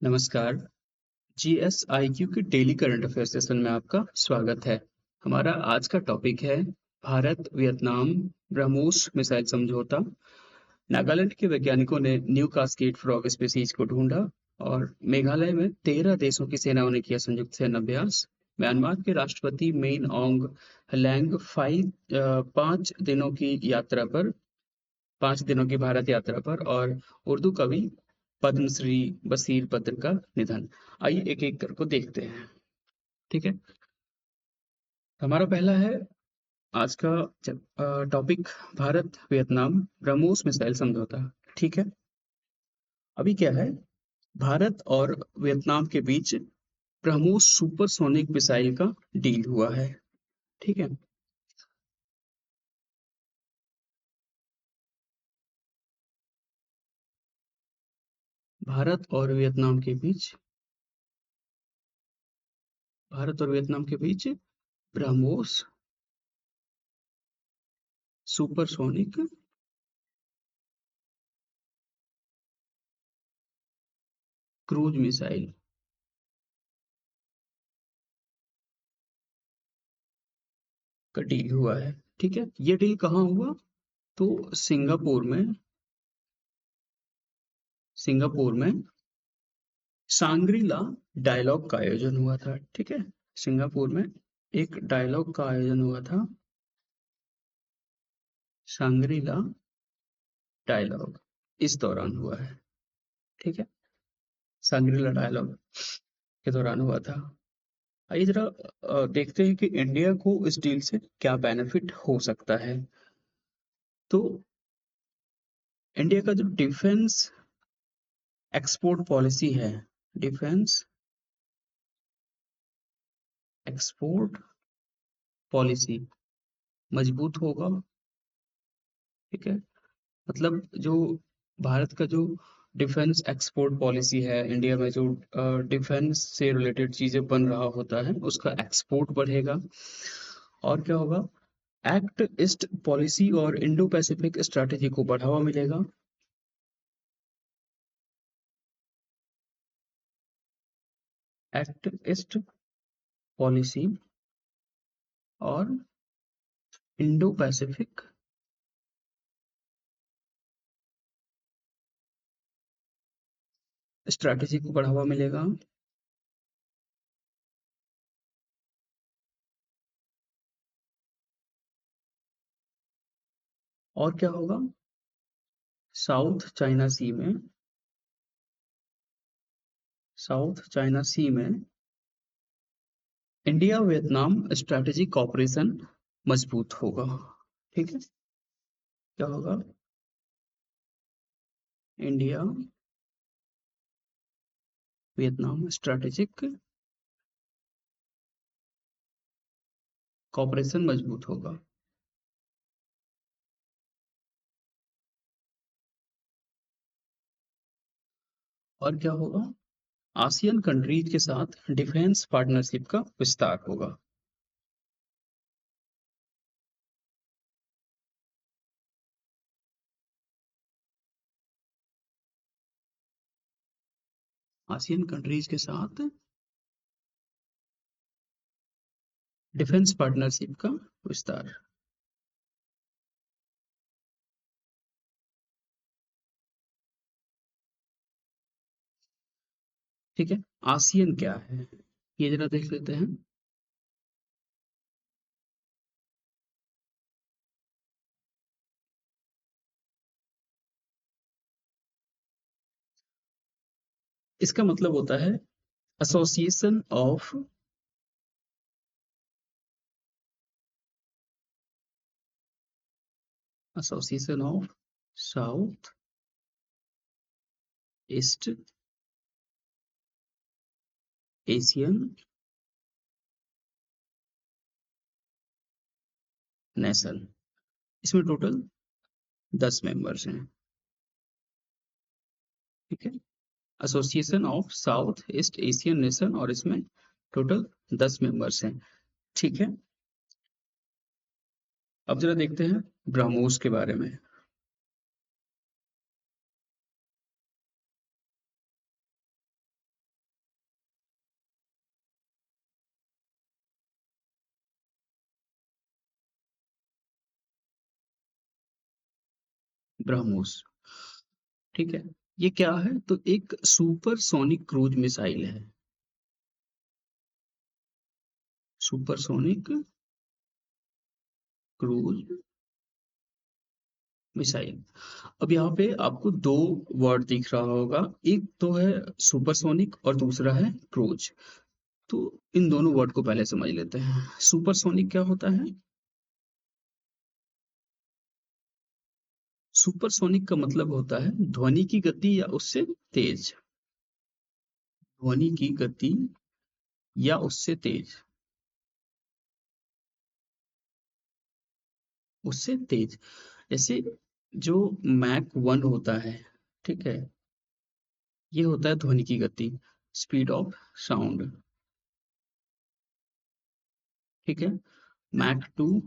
नमस्कार। जीएसआईक्यू के daily current affair session में आपका स्वागत है। हमारा आज का टॉपिक है भारत वियतनाम ब्रह्मोस मिसाइल समझौता। नागालैंड के वैज्ञानिकों ने न्यू कास्केड फ्रॉग स्पीसीज को ढूंढा और मेघालय में 13 देशों की सेनाओं ने किया संयुक्त सैन्य अभ्यास। म्यांमार के राष्ट्रपति मेन ऑन्ग हलैंग 5 दिनों की भारत यात्रा पर और उर्दू कवि पद्मश्री बशीर बद्र का निधन। आइए एक एक करके देखते हैं। ठीक है, हमारा पहला है आज का topic Bharat Vietnam BrahMos missile समझौता। ठीक है, अभी क्या है, भारत और वियतनाम के बीच ब्रह्मोस सुपरसोनिक मिसाइल का डील हुआ है। ठीक है, भारत और वियतनाम के बीच भारत और वियतनाम के बीच ब्रह्मोस सुपरसोनिक क्रूज मिसाइल का डील हुआ है। ठीक है, ये डील कहाँ हुआ? तो सिंगापुर में सांग्रीला डायलॉग का आयोजन हुआ था। ठीक है, सिंगापुर में एक डायलॉग का आयोजन हुआ था, सांग्रीला डायलॉग, इस दौरान हुआ है। ठीक है, सांग्रीला डायलॉग के दौरान हुआ था। आइए जरा देखते हैं कि इंडिया को इस डील से क्या बेनिफिट हो सकता है। तो इंडिया का जो डिफेंस एक्सपोर्ट पॉलिसी है, डिफेंस एक्सपोर्ट पॉलिसी मजबूत होगा। ठीक है, मतलब जो भारत का जो डिफेंस एक्सपोर्ट पॉलिसी है, इंडिया में जो डिफेंस से रिलेटेड चीजें बन रहा होता है उसका एक्सपोर्ट बढ़ेगा। और क्या होगा, एक्ट ईस्ट पॉलिसी और इंडो पैसिफिक स्ट्रैटेजी को बढ़ावा मिलेगा। एक्ट ईस्ट पॉलिसी और इंडो पैसिफिक स्ट्रैटेजी को बढ़ावा मिलेगा। और क्या होगा, साउथ चाइना सी में साउथ चाइना सी में इंडिया वियतनाम स्ट्रैटेजिक कॉपरेशन मजबूत होगा। ठीक है, क्या होगा, इंडिया वियतनाम स्ट्रैटेजिक कॉपरेशन मजबूत होगा। और क्या होगा, आसियन कंट्रीज के साथ डिफेंस पार्टनरशिप का विस्तार होगा। आसियन कंट्रीज के साथ डिफेंस पार्टनरशिप का विस्तार। ठीक है, आसियन क्या है ये जरा देख लेते हैं। इसका मतलब होता है association of south east Asian nation. इसमें टोटल 10 मेंबर्स हैं। ठीक है, association of south east Asian nation और इसमें टोटल 10 मेंबर्स हैं। ठीक है, अब जरा देखते हैं ब्रह्मोस के बारे में। ब्रह्मोस। ठीक है, ये क्या है? तो एक सुपरसोनिक क्रूज मिसाइल है। Supersonic cruise missile. अब यहाँ पे आपको दो वर्ड दिख रहा होगा, एक तो है सुपरसोनिक और दूसरा है क्रूज। तो इन दोनों वर्ड को पहले समझ लेते हैं। सुपरसोनिक क्या होता है? सुपरसोनिक का मतलब होता है ध्वनि की गति या उससे तेज। ध्वनि की गति या उससे तेज। उससे तेज। जैसे जो मैक 1 होता है, ठीक है, ये होता है ध्वनि की गति, स्पीड ऑफ साउंड। ठीक है, मैक 2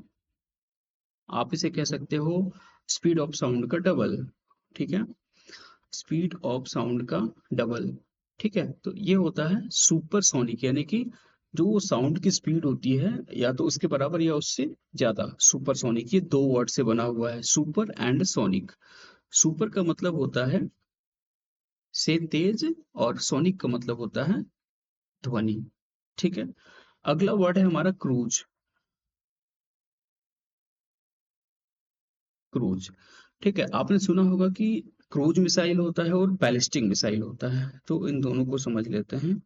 आप इसे कह सकते हो स्पीड ऑफ साउंड का डबल। ठीक है, स्पीड ऑफ साउंड का डबल। ठीक है, तो ये होता है सुपरसोनिक, यानी कि जो साउंड की स्पीड होती है या तो उसके बराबर या उससे ज्यादा। सुपरसोनिक ये दो वर्ड से बना हुआ है, सुपर एंड सोनिक। सुपर का मतलब होता है से तेज और सोनिक का मतलब होता है ध्वनि। ठीक है, अगला वर्ड है हमारा क्रूज। क्रूज, ठीक है, आपने सुना होगा कि क्रूज मिसाइल होता है और बैलिस्टिक मिसाइल होता है, तो इन दोनों को समझ लेते हैं।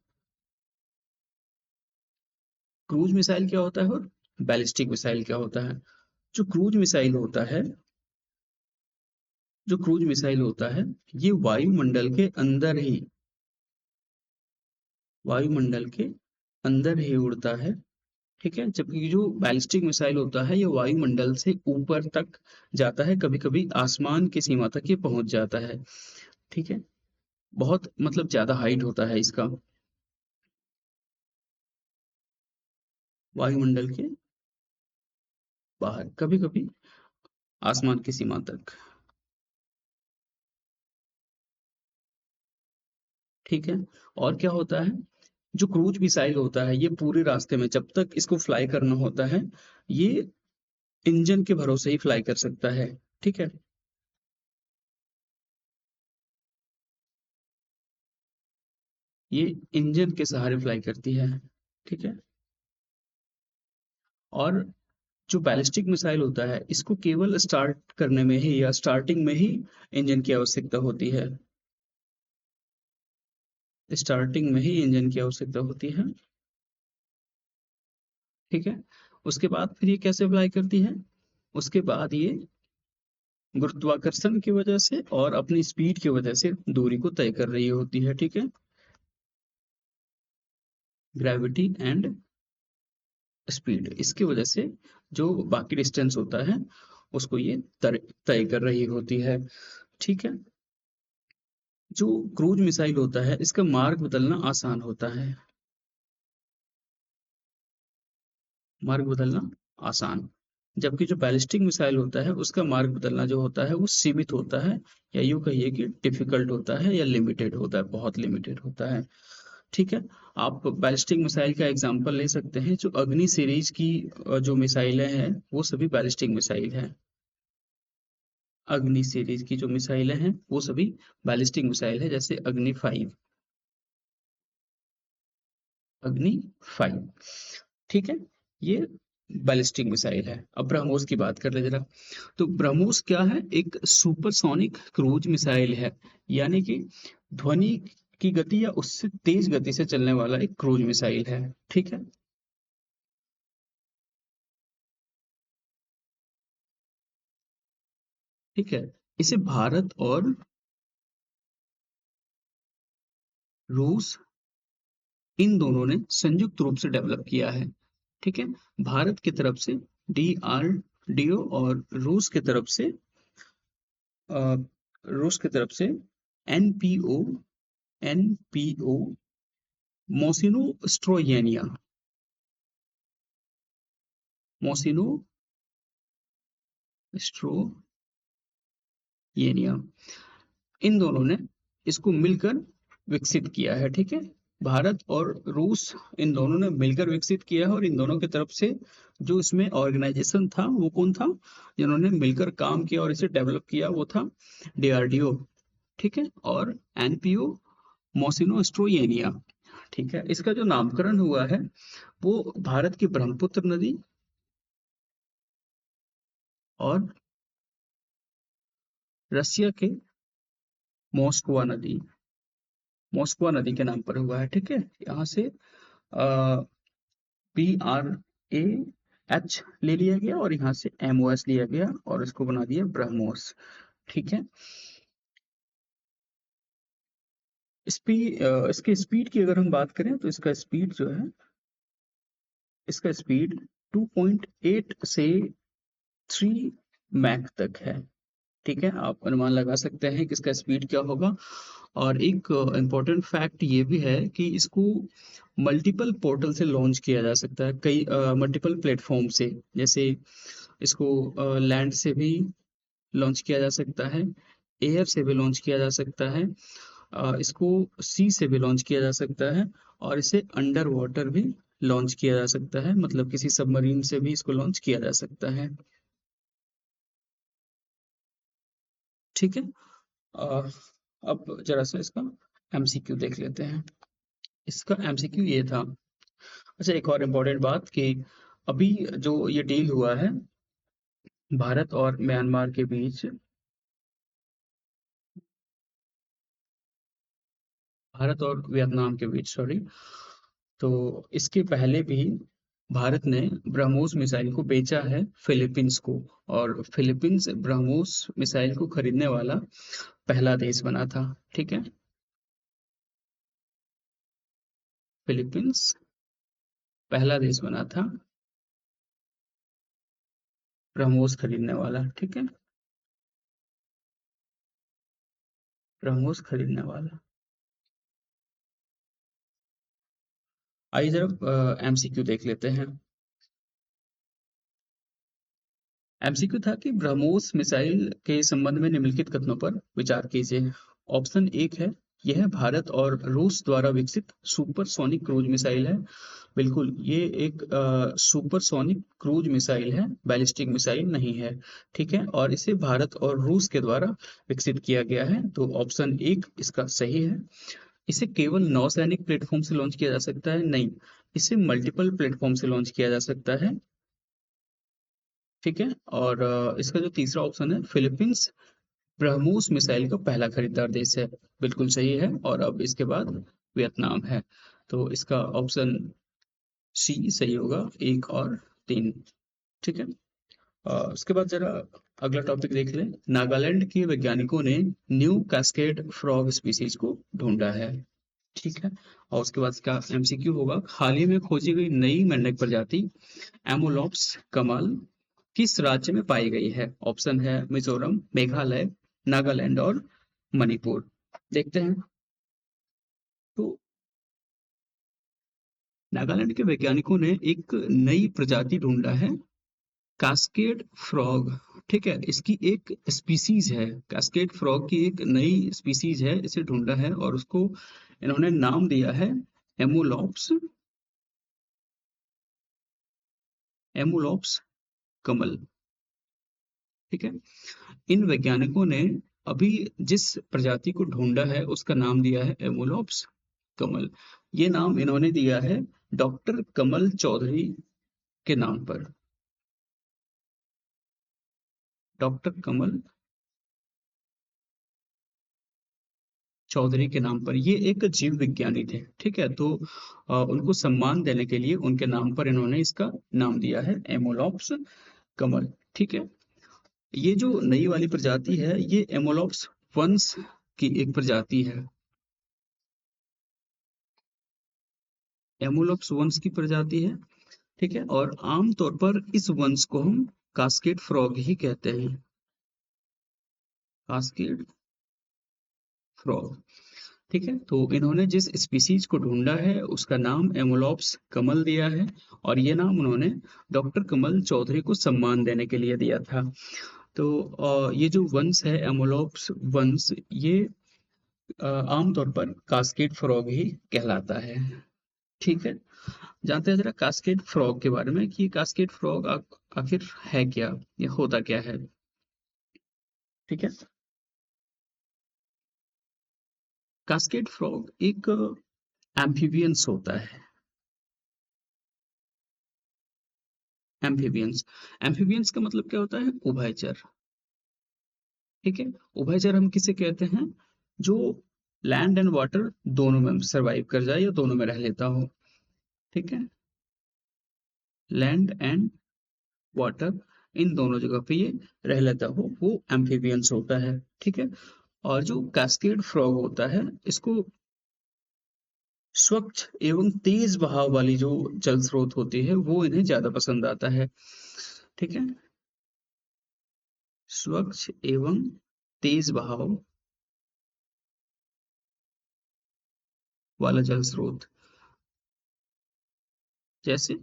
क्रूज मिसाइल क्या होता है और बैलिस्टिक मिसाइल क्या होता है? जो क्रूज मिसाइल होता है, जो क्रूज मिसाइल होता है, ये वायुमंडल के अंदर ही, वायुमंडल के अंदर ही उड़ता है। ठीक है, जबकि जो बैलिस्टिक मिसाइल होता है ये वायुमंडल से ऊपर तक जाता है, कभी कभी आसमान की सीमा तक ये पहुंच जाता है। ठीक है, बहुत मतलब ज्यादा हाइट होता है इसका, वायुमंडल के बाहर, कभी कभी आसमान की सीमा तक। ठीक है, और क्या होता है? जो क्रूज मिसाइल होता है ये पूरे रास्ते में जब तक इसको फ्लाई करना होता है, ये इंजन के भरोसे ही फ्लाई कर सकता है। ठीक है, ये इंजन के सहारे फ्लाई करती है। ठीक है, और जो बैलिस्टिक मिसाइल होता है इसको केवल स्टार्ट करने में ही या स्टार्टिंग में ही इंजन की आवश्यकता होती है। स्टार्टिंग में ही इंजन की आवश्यकता होती है। ठीक है, उसके बाद फिर ये कैसे फ्लाई करती है? उसके बाद ये गुरुत्वाकर्षण की वजह से और अपनी स्पीड की वजह से दूरी को तय कर रही होती है। ठीक है, ग्रेविटी एंड स्पीड, इसकी वजह से जो बाकी डिस्टेंस होता है उसको ये तय कर रही होती है। ठीक है, जो क्रूज मिसाइल होता है इसका मार्ग बदलना आसान होता है। मार्ग बदलना आसान, जबकि जो बैलिस्टिक मिसाइल होता है उसका मार्ग बदलना जो होता है वो सीमित होता है, या यूं कहिए कि डिफिकल्ट होता है या लिमिटेड होता है, बहुत लिमिटेड होता है। ठीक है, आप बैलिस्टिक मिसाइल का एग्जांपल ले सकते हैं, जो अग्नि सीरीज की जो मिसाइलें हैं वो सभी बैलिस्टिक मिसाइल हैं। अग्नि सीरीज की जो मिसाइलें हैं वो सभी बैलिस्टिक मिसाइल है, जैसे अग्नि 5। अग्नि 5, ठीक है, ये बैलिस्टिक मिसाइल है। अब ब्रह्मोस की बात कर ले जरा। तो ब्रह्मोस क्या है? एक सुपरसोनिक क्रूज मिसाइल है, यानी कि ध्वनि की गति या उससे तेज गति से चलने वाला एक क्रूज मिसाइल है। ठीक है, ठीक है, इसे भारत और रूस, इन दोनों ने संयुक्त रूप से डेवलप किया है। ठीक है, भारत की तरफ से DRDO और अ, रूस की तरफ से एनपीओ मोसिनो स्ट्रोयेनिया, मोसिनो स्ट्रोयेनिया, इन दोनों ने इसको मिलकर विकसित किया है। ठीक है, भारत और रूस इन दोनों ने मिलकर विकसित किया है, और इन दोनों की तरफ से जो इसमें ऑर्गेनाइजेशन था वो कौन था, जिन्होंने मिलकर काम किया और इसे डेवलप किया, वो था डीआरडीओ। ठीक है, और एनपीओ मोसिनो स्ट्रोयेनिया। ठीक है, इसका जो नामकरण हुआ है वो भारत की ब्रह्मपुत्र नदी और रसिया के मॉस्कवा नदी मॉस्कवा नदी के नाम पर हुआ है। ठीक है, यहाँ से PRAH ले लिया गया और यहाँ से MOS लिया गया और इसको बना दिया ब्रह्मोस। ठीक है, इसके स्पीड की अगर हम बात करें तो इसका स्पीड 2.8 से 3 मैक तक है। ठीक है, आप अनुमान लगा सकते हैं कि इसका स्पीड क्या होगा। और एक इम्पोर्टेंट फैक्ट ये भी है कि इसको मल्टीपल पोर्टल से लॉन्च किया जा सकता है, कई मल्टीपल प्लेटफॉर्म से। जैसे इसको लैंड से भी लॉन्च किया जा सकता है, एयर से भी लॉन्च किया जा सकता है, इसको सी से भी लॉन्च किया जा सकता है, और इसे अंडर वाटर भी लॉन्च किया जा सकता है, मतलब किसी सबमरीन से भी इसको लॉन्च किया जा सकता है। ठीक है, अ, अब जरा सा इसका एमसीक्यू देख लेते हैं। इसका एमसीक्यू ये था। अच्छा, एक और इम्पोर्टेंट बात कि अभी जो ये डील हुआ है भारत और म्यांमार के बीच, भारत और वियतनाम के बीच, सॉरी, तो इसके पहले भी भारत ने ब्रह्मोस मिसाइल को बेचा है फिलीपींस को, और फिलीपींस ब्रह्मोस मिसाइल को खरीदने वाला पहला देश बना था। ठीक है, फिलीपींस पहला देश बना था ब्रह्मोस खरीदने वाला। ठीक है, ब्रह्मोस खरीदने वाला। आइए जरा एमसीक्यू देख लेते हैं। एमसीक्यू था कि ब्रह्मोस मिसाइल के संबंध में निम्नलिखित कथनों पर विचार कीजिए। ऑप्शन एक है, यह भारत और रूस द्वारा विकसित सुपरसोनिक क्रूज मिसाइल है। बिल्कुल, ये एक सुपरसोनिक क्रूज मिसाइल है, बैलिस्टिक मिसाइल नहीं है। ठीक है, और इसे भारत और रूस के द्वारा विकसित किया गया है, तो ऑप्शन एक इसका सही है। इसे केवल नौसैनिक प्लेटफॉर्म से लॉन्च किया जा सकता है? नहीं, इसे मल्टीपल प्लेटफॉर्म से लॉन्च किया जा सकता है। ठीक है, और इसका जो तीसरा ऑप्शन है, फिलीपींस ब्रह्मोस मिसाइल का पहला खरीदार देश है, बिल्कुल सही है। और अब इसके बाद वियतनाम है, तो इसका ऑप्शन सी सही होगा, एक और तीन। ठीक है, उसके बाद जरा अगला टॉपिक देख लें। नागालैंड के वैज्ञानिकों ने न्यू कैस्केड फ्रॉग स्पीसीज को ढूंढा है। ठीक है, और उसके बाद इसका एमसीक्यू होगा, हाल ही में खोजी गई नई मेंढक प्रजाति एमोलॉप्स कमल किस राज्य में पाई गई है? ऑप्शन है मिजोरम, मेघालय, नागालैंड और मणिपुर। देखते हैं। तो नागालैंड के वैज्ञानिकों ने एक नई प्रजाति ढूंढा है, कास्केड फ्रॉग। ठीक है, इसकी एक स्पीसीज है, कास्केड फ्रॉग की एक नई स्पीसीज है, इसे ढूंढा है और उसको इन्होंने नाम दिया है एमोलॉप्स, एमोलॉप्स कमल। ठीक है, इन वैज्ञानिकों ने अभी जिस प्रजाति को ढूंढा है उसका नाम दिया है एमोलॉप्स कमल। ये नाम इन्होंने दिया है डॉक्टर कमल चौधरी के नाम पर, डॉक्टर कमल चौधरी के नाम पर। ये एक जीव विज्ञानी थे। ठीक है, तो उनको सम्मान देने के लिए उनके नाम पर इन्होंने इसका नाम दिया है एमोलॉप्स कमल। ठीक है, ये जो नई वाली प्रजाति है ये एमोलॉप्स वंश की एक प्रजाति है, एमोलॉप्स वंश की प्रजाति है। ठीक है, और आमतौर पर इस वंश को हम कास्केड फ्रॉग ही कहते हैं, कास्केड फ्रॉग। ठीक है, तो इन्होंने जिस स्पीसीज को ढूंढा है उसका नाम एमोलॉप्स कमल दिया है, और ये नाम उन्होंने डॉक्टर कमल चौधरी को सम्मान देने के लिए दिया था। तो ये जो वंश है एमोलॉप्स वंश, ये आमतौर पर कास्केड फ्रॉग ही कहलाता है। ठीक है, जानते हैं जरा कास्केड फ्रॉग के बारे में कि कास्केड फ्रॉग आखिर है क्या, ये होता क्या है। ठीक है, कास्केड फ्रॉग एक एम्फीबियंस होता है। एम्फीबियंस, एम्फीबियंस का मतलब क्या होता है, उभयचर। ठीक है, उभयचर हम किसे कहते हैं, जो लैंड एंड वाटर दोनों में सरवाइव कर जाए या दोनों में रह लेता हो। ठीक है, लैंड एंड वाटर, इन दोनों जगह पे ये रह लेता हो, वो एम्फीबियंस होता है। ठीक है, और जो कैस्केड फ्रॉग होता है, इसको स्वच्छ एवं तेज बहाव वाली जो जल स्रोत होती है वो इन्हें ज्यादा पसंद आता है। ठीक है, स्वच्छ एवं तेज बहाव वाला जल स्रोत, जैसे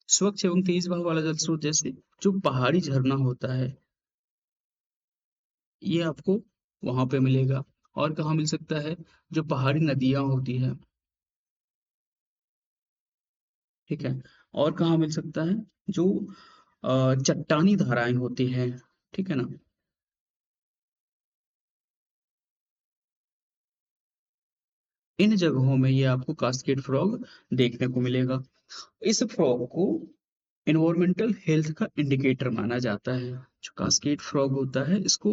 स्वच्छ एवं तेज बहाव वाला जल स्रोत, जैसे जो पहाड़ी झरना होता है, ये आपको वहां पे मिलेगा। और कहाँ मिल सकता है, जो पहाड़ी नदियां होती है। ठीक है, और कहाँ मिल सकता है, जो चट्टानी धाराएं होती हैं। ठीक है ना, इन जगहों में ये आपको कास्केड फ्रॉग देखने को मिलेगा। इस फ्रॉग को इन्वायरमेंटल हेल्थ का इंडिकेटर माना जाता है। जो कास्केड फ्रॉग होता है, इसको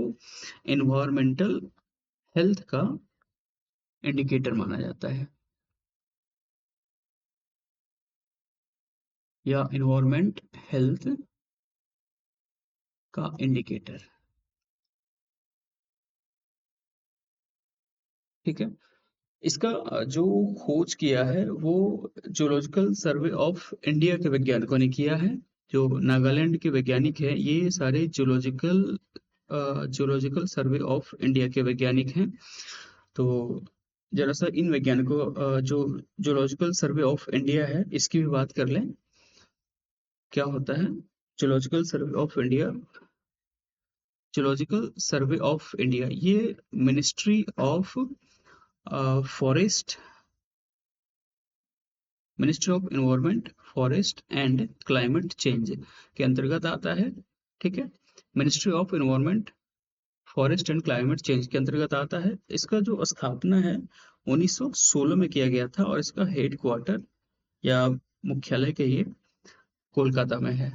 इन्वायरमेंटल हेल्थ का इंडिकेटर माना जाता है, या इन्वायरमेंट हेल्थ का इंडिकेटर। ठीक है, इसका जो खोज किया है वो जूलॉजिकल सर्वे ऑफ इंडिया के वैज्ञानिकों ने किया है। जो नागालैंड के वैज्ञानिक हैं, ये सारे जूलॉजिकल सर्वे ऑफ इंडिया के वैज्ञानिक हैं। तो जरा सा इन वैज्ञानिकों, जो जूलॉजिकल सर्वे ऑफ इंडिया है, इसकी भी बात कर लें। क्या होता है zoological survey of India, zoological survey of India ये ministry of forest, ministry of environment, forest and climate change के अंतर्गत आता है। ठीक है, ministry of environment, forest and climate change के अंतर्गत आता है। इसका जो स्थापना है 1916 में किया गया था, और इसका हेड क्वार्टर या मुख्यालय कहिए कोलकाता में है।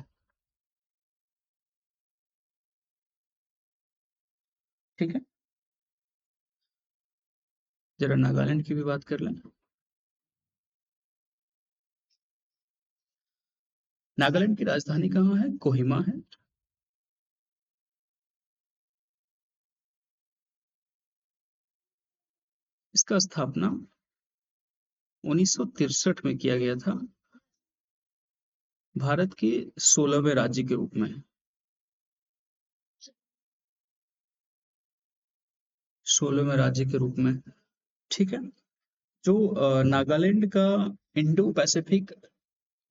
ठीक है, जरा नागालैंड की भी बात कर लें। नागालैंड की राजधानी कहाँ है, कोहिमा है। इसका स्थापना 1963 में किया गया था, भारत के 16वें राज्य के रूप में। 16वें राज्य के रूप में। ठीक है, जो नागालैंड का इंडो पैसिफिक,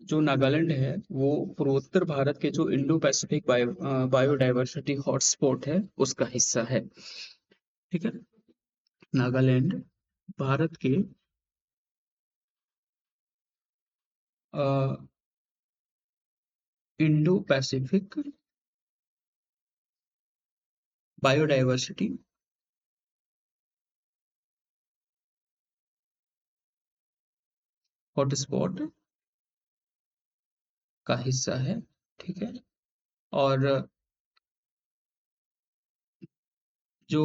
जो नागालैंड है वो पूर्वोत्तर भारत के जो इंडो पैसिफिक बायोडायवर्सिटी हॉटस्पॉट है उसका हिस्सा है। ठीक है, नागालैंड भारत के इंडो पैसिफिक बायोडायवर्सिटी हॉटस्पॉट का हिस्सा है। ठीक है, और जो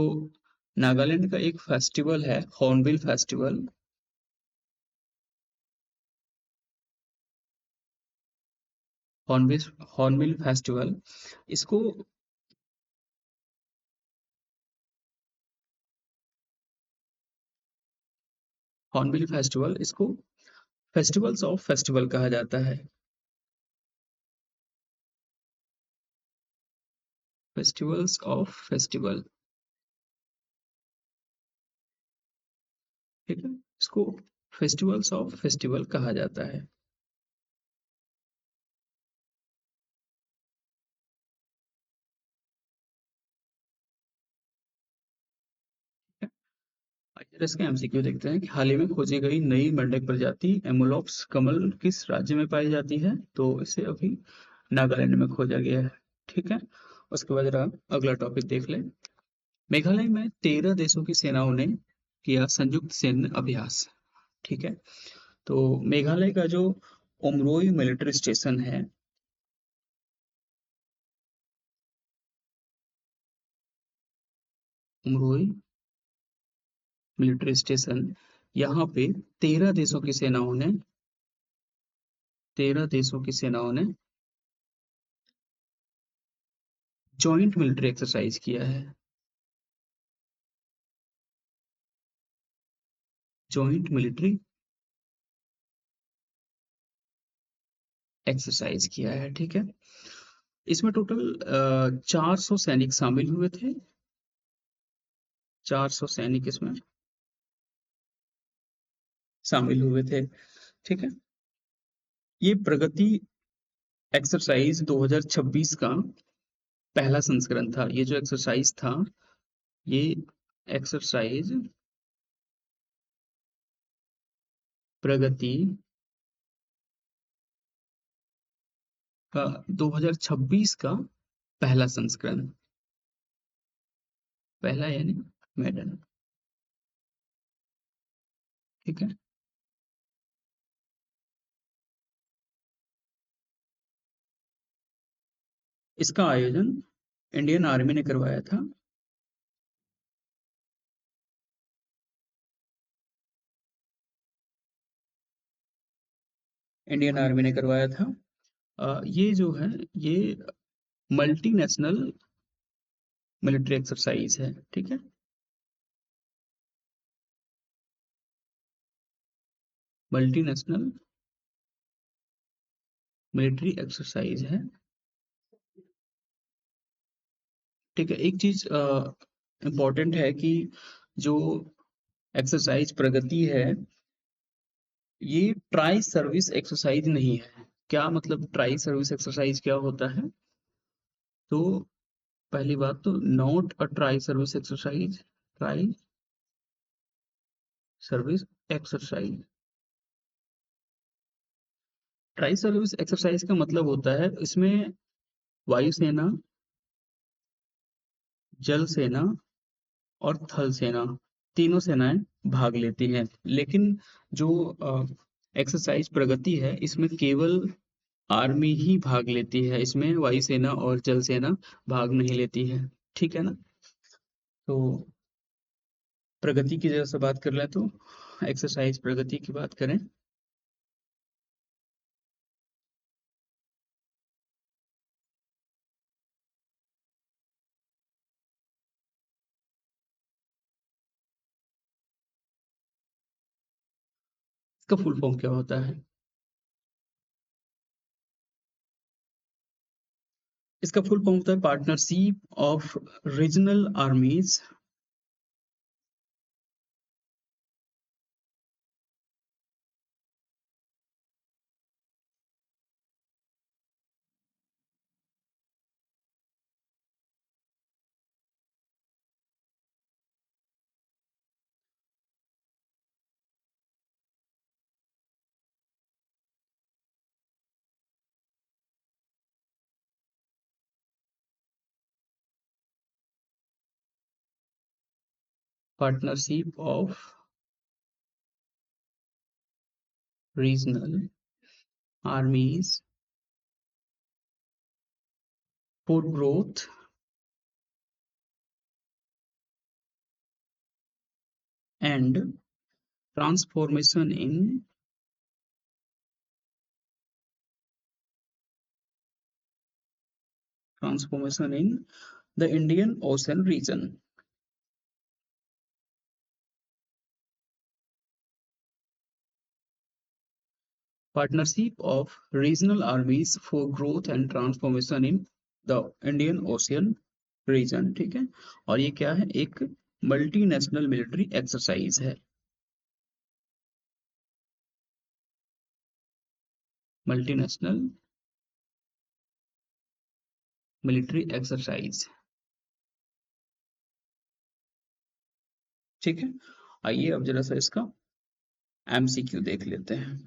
नागालैंड का एक फेस्टिवल है, hornbill festival, hornbill hornbill festival, इसको हॉर्नबिल फेस्टिवल, इसको फेस्टिवल्स ऑफ फेस्टिवल कहा जाता है। Festivals of festival. ठीक है, इसको फेस्टिवल्स ऑफ फेस्टिवल कहा जाता है। इसका एमसीक्यू देखते हैं कि हाल ही में खोजी गई नई मेंढक प्रजाति एमोलॉप्स कमल किस राज्य में पाई जाती है? तो इसे अभी नागालैंड में खोजा गया है। ठीक है, उसके बाद जरा अगला टॉपिक देख लें। मेघालय में 13 देशों की सेनाओं ने किया संयुक्त सैन्य अभ्यास। ठीक है, तो मेघालय का जो उमरोई मिलिट्री स्टेशन है, उमरोई मिलिट्री स्टेशन, यहाँ पे 13 देशों की सेनाओं ने 13 देशों की सेनाओं ने जॉइंट मिलिट्री एक्सरसाइज किया है। जॉइंट मिलिट्री एक्सरसाइज किया है। ठीक है, इसमें टोटल 400 सैनिक शामिल हुए थे। 400 सैनिक इसमें शामिल हुए थे। ठीक है, ये प्रगति एक्सरसाइज 2026 का पहला संस्करण था। ये जो एक्सरसाइज था, ये एक्सरसाइज प्रगति का 2026 का पहला संस्करण, पहला यानी मेडल। ठीक है, इसका आयोजन इंडियन आर्मी ने करवाया था। इंडियन आर्मी ने करवाया था। ये जो है, ये मल्टीनेशनल मिलिट्री एक्सरसाइज है। ठीक है, मल्टीनेशनल मिलिट्री एक्सरसाइज है। ठीक है, एक चीज इम्पोर्टेंट है कि जो एक्सरसाइज प्रगति है, ये ट्राई सर्विस एक्सरसाइज नहीं है। क्या मतलब ट्राई सर्विस एक्सरसाइज क्या होता है? तो पहली बात तो not a tri service exercise, tri service exercise. Tri service exercise का मतलब होता है इसमें वायुसेना, जल सेना और थल सेना, तीनों सेनाएं भाग लेती हैं। लेकिन जो एक्सरसाइज प्रगति है, इसमें केवल आर्मी ही भाग लेती है, इसमें वायुसेना और जल सेना भाग नहीं लेती है। ठीक है ना? तो प्रगति की जगह से बात कर लें तो एक्सरसाइज प्रगति की बात करें। इसका फुल फॉर्म क्या होता है? इसका फुल फॉर्म होता है partnership of regional armies, partnership of regional armies for growth and transformation in the Indian ocean region. Partnership of regional armies for growth and transformation in the Indian ocean region. ठीक है, और ये क्या है? एक multinational military exercise है। Multinational military exercise. ठीक है, आइए अब जरा सा इसका एमसीक्यू देख लेते हैं।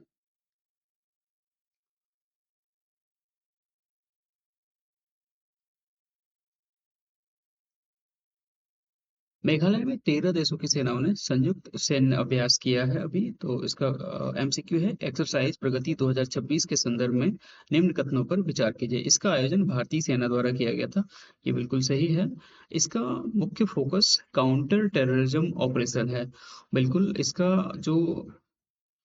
मेघालय में 13 देशों की सेनाओं ने संयुक्त सैन्य अभ्यास किया है अभी। तो इसका एमसीक्यू है, एक्सरसाइज प्रगति 2026 के संदर्भ में निम्न कथनों पर विचार कीजिए। इसका आयोजन भारतीय सेना द्वारा किया गया था, ये बिल्कुल सही है। इसका मुख्य फोकस काउंटर टेररिज्म ऑपरेशन है। बिल्कुल, इसका जो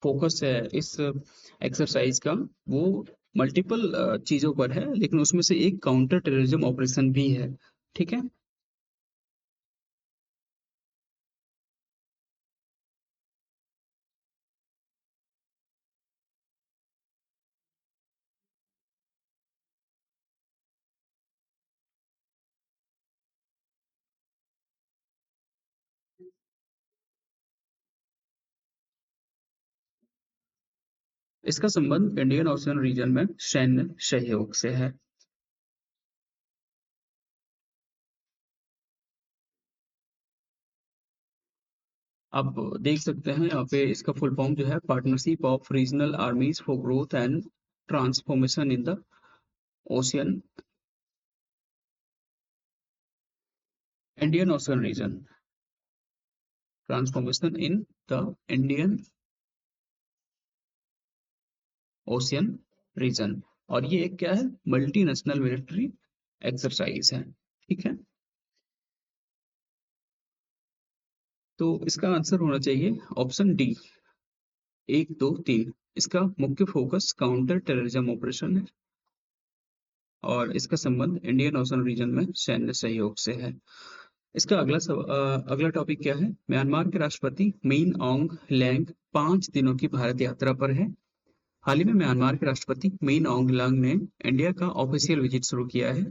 फोकस है इस एक्सरसाइज का, वो मल्टीपल चीजों पर है, लेकिन उसमें से एक काउंटर टेररिज्म ऑपरेशन भी है। ठीक है। इसका संबंध इंडियन ओशन रीजन में सैन्य सहयोग से है। आप देख सकते हैं यहाँ पे इसका फुल फॉर्म जो है, partnership of regional armies for growth and transformation in the ocean, Indian ocean region, transformation in the Indian ocean region. और ये एक क्या है, मल्टीनेशनल मिलिट्री एक्सरसाइज है। ठीक है। तो इसका आंसर होना चाहिए ऑप्शन डी, 1, 2, 3। इसका मुख्य फोकस काउंटर टेररिज्म ऑपरेशन है और इसका संबंध इंडियन ओशन रीजन में सैन्य सहयोग से है। इसका अगला टॉपिक क्या है, म्यांमार के राष्ट्रपति मिन ऑन्ग लैंग 5 दिनों की भारत यात्रा पर है। हाल ही में म्यांमार के राष्ट्रपति मिन ऑन्ग लैंग ने इंडिया का ऑफिशियल विजिट शुरू किया है।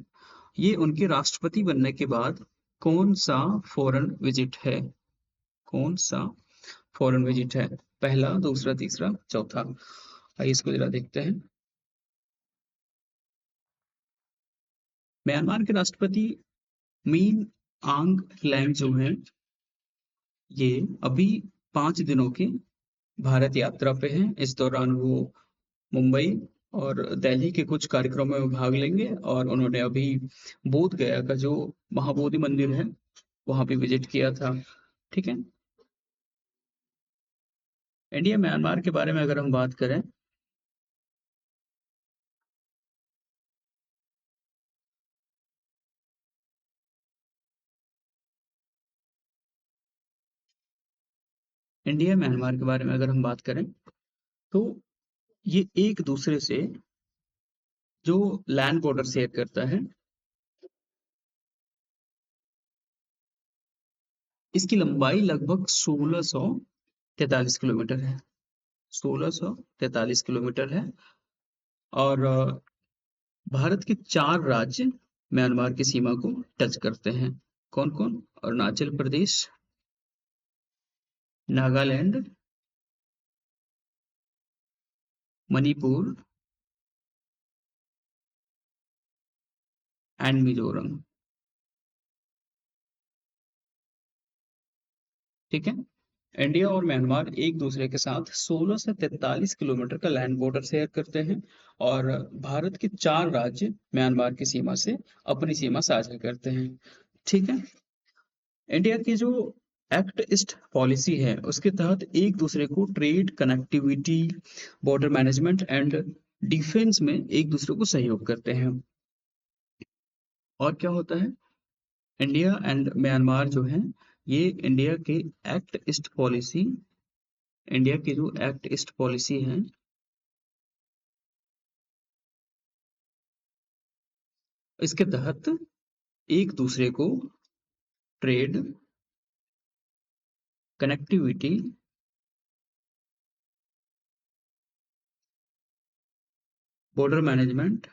ये उनके राष्ट्रपति बनने के बाद कौन सा फॉरेन विजिट है? कौन सा फॉरेन विजिट है? पहला, दूसरा, तीसरा, चौथा। आइए इसको जरा देखते हैं। म्यांमार के राष्ट्रपति मीन आंग लैंग जो हैं, ये अभी 5 दिनों की भारत यात्रा पे हैं। इस दौरान वो मुंबई और दिल्ली के कुछ कार्यक्रमों में भाग लेंगे और उन्होंने अभी बोध गया का जो महाबोधि मंदिर है, वहां पे विजिट किया था। ठीक है। इंडिया म्यांमार के बारे में अगर हम बात करें, इंडिया म्यांमार के बारे में अगर हम बात करें, तो ये एक दूसरे से जो लैंड बॉर्डर शेयर करता है, इसकी लंबाई लगभग 1643 किलोमीटर है। 1643 किलोमीटर है। और भारत के 4 राज्य म्यांमार की सीमा को टच करते हैं। कौन कौन? अरुणाचल प्रदेश, नागालैंड, मणिपुर एंड मिजोरम। ठीक है। इंडिया और म्यांमार एक दूसरे के साथ 16 से 43 किलोमीटर का लैंड बॉर्डर शेयर करते हैं और भारत के 4 राज्य म्यांमार की सीमा से अपनी सीमा साझा करते हैं। ठीक है। इंडिया की जो एक्ट ईस्ट पॉलिसी है, उसके तहत एक दूसरे को trade, connectivity, border management and defence में एक दूसरे को सहयोग करते हैं। और क्या होता है, इंडिया एंड म्यांमार जो है, ये एक्ट ईस्ट पॉलिसी इंडिया की जो एक्ट ईस्ट पॉलिसी है, इसके तहत एक दूसरे को trade, connectivity, border management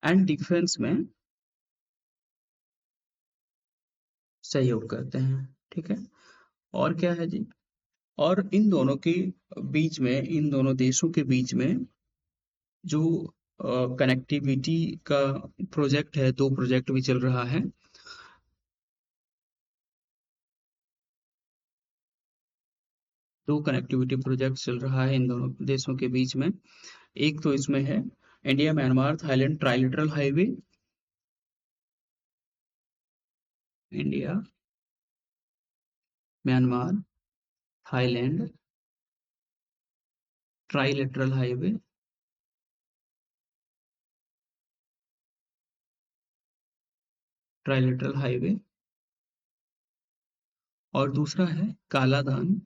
and defence में सहयोग करते हैं। ठीक है। और क्या है जी, और इन दोनों के बीच में, इन दोनों देशों के बीच में जो कनेक्टिविटी का प्रोजेक्ट है, 2 प्रोजेक्ट भी चल रहा है। दो कनेक्टिविटी प्रोजेक्ट चल रहा है इन दोनों देशों के बीच में। एक तो इसमें है India Myanmar Thailand trilateral highway, India Myanmar Thailand trilateral highway, trilateral highway. और दूसरा है Kaladan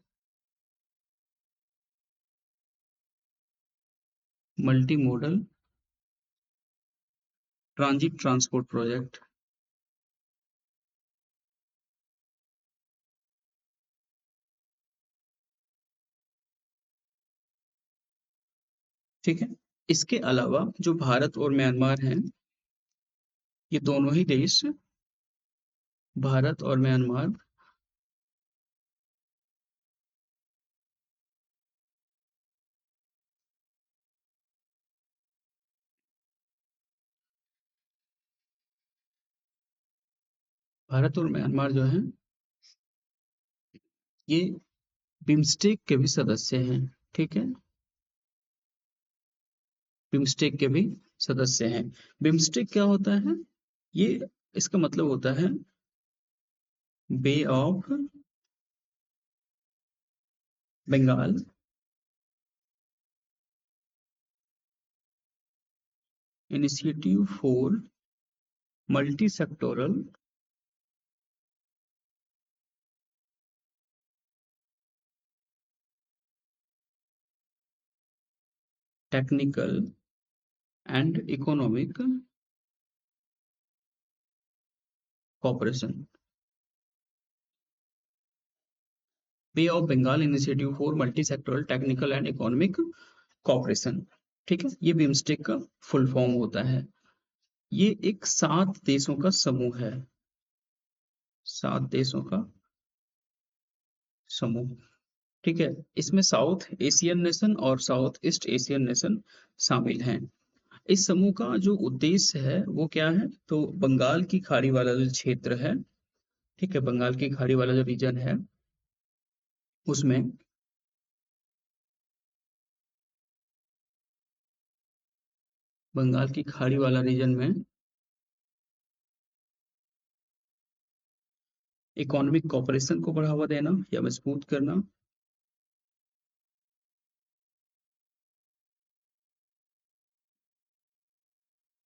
multi modal transit transport project. ठीक है। इसके अलावा जो भारत और म्यांमार हैं, ये दोनों ही देश, भारत और म्यांमार, भारत और म्यांमार जो है ये बिम्स्टेक के भी सदस्य हैं। ठीक है, बिम्स्टेक के भी सदस्य हैं। बिम्स्टेक क्या होता है? ये इसका मतलब होता है bay of Bengal initiative for multi sectoral technical and economic cooperation, bay of Bengal initiative for multi sectoral technical and economic cooperation. ठीक है, ये बिम्स्टेक का फुल फॉर्म होता है। ये एक 7 देशों का समूह है, 7 देशों का समूह। ठीक है, इसमें साउथ एशियन नेशन और साउथ ईस्ट एशियन नेशन शामिल हैं। इस समूह का जो उद्देश्य है वो क्या है? तो बंगाल की खाड़ी वाला जो क्षेत्र है, ठीक है, बंगाल की खाड़ी वाला जो रीजन है उसमें बंगाल की खाड़ी वाला रीजन में इकोनॉमिक कॉपरेशन को बढ़ावा देना या मजबूत करना,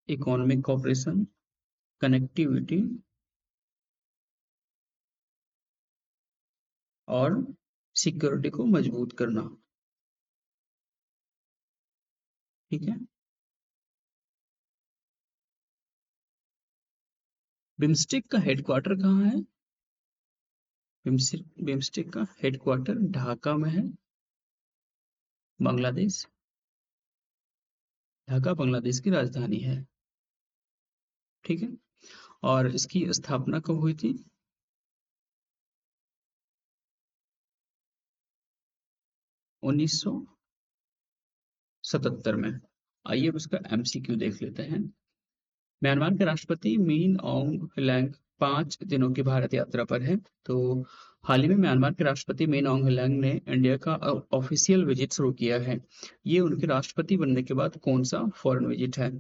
इकोनॉमिक कॉपरेशन, कनेक्टिविटी और सिक्योरिटी को मजबूत करना। ठीक है, बिम्स्टेक का हेडक्वार्टर कहाँ है? बिम्स्टेक का हेडक्वार्टर ढाका में है, बांग्लादेश। ढाका बांग्लादेश की राजधानी है। ठीक है, और इसकी स्थापना कब हुई थी? 1977 में। आइए अब इसका एमसीक्यू देख लेते हैं। म्यांमार के राष्ट्रपति मीन ऑन्ग ह्लेंग 5 दिनों की भारत यात्रा पर है। तो हाल ही में म्यांमार के राष्ट्रपति मीन ऑन्ग ह्लेंग ने इंडिया का ऑफिशियल विजिट शुरू किया है। ये उनके राष्ट्रपति बनने के बाद कौन सा फॉरेन विजिट है?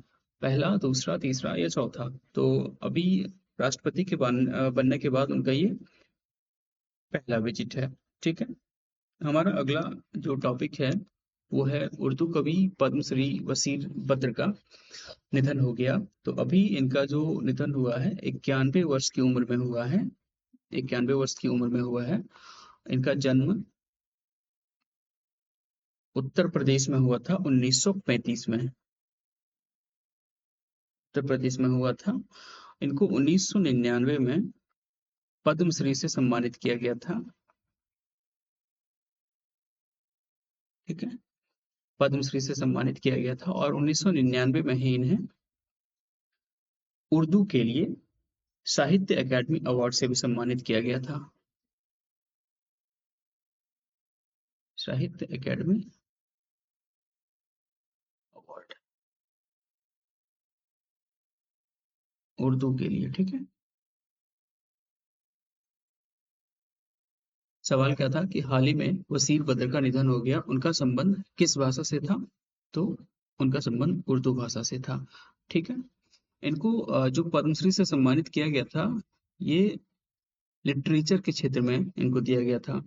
पहला, दूसरा, तीसरा या चौथा? तो अभी राष्ट्रपति के बनने के बाद उनका ये पहला विजिट है। ठीक है, हमारा अगला जो टॉपिक है वो है उर्दू कवि पद्मश्री वसीर बद्र का निधन हो गया। तो अभी इनका जो निधन हुआ है 91 वर्ष की उम्र में हुआ है, 91 वर्ष की उम्र में हुआ है। इनका जन्म उत्तर प्रदेश में हुआ था 1935 में, उत्तर प्रदेश में हुआ था। इनको 1999 में पद्मश्री से सम्मानित किया गया था। ठीक है, पद्मश्री से सम्मानित किया गया था और 1999 में ही इन्हें उर्दू के लिए साहित्य अकादमी अवार्ड से भी सम्मानित किया गया था, साहित्य अकादमी अवार्ड। उर्दू के लिए, ठीक है। सवाल क्या था कि हाल ही में वसीर बद्र का निधन हो गया, उनका संबंध किस भाषा से था? तो उनका संबंध उर्दू भाषा से था, ठीक है। इनको जो पद्मश्री से सम्मानित किया गया था, ये लिटरेचर के क्षेत्र में इनको दिया गया था।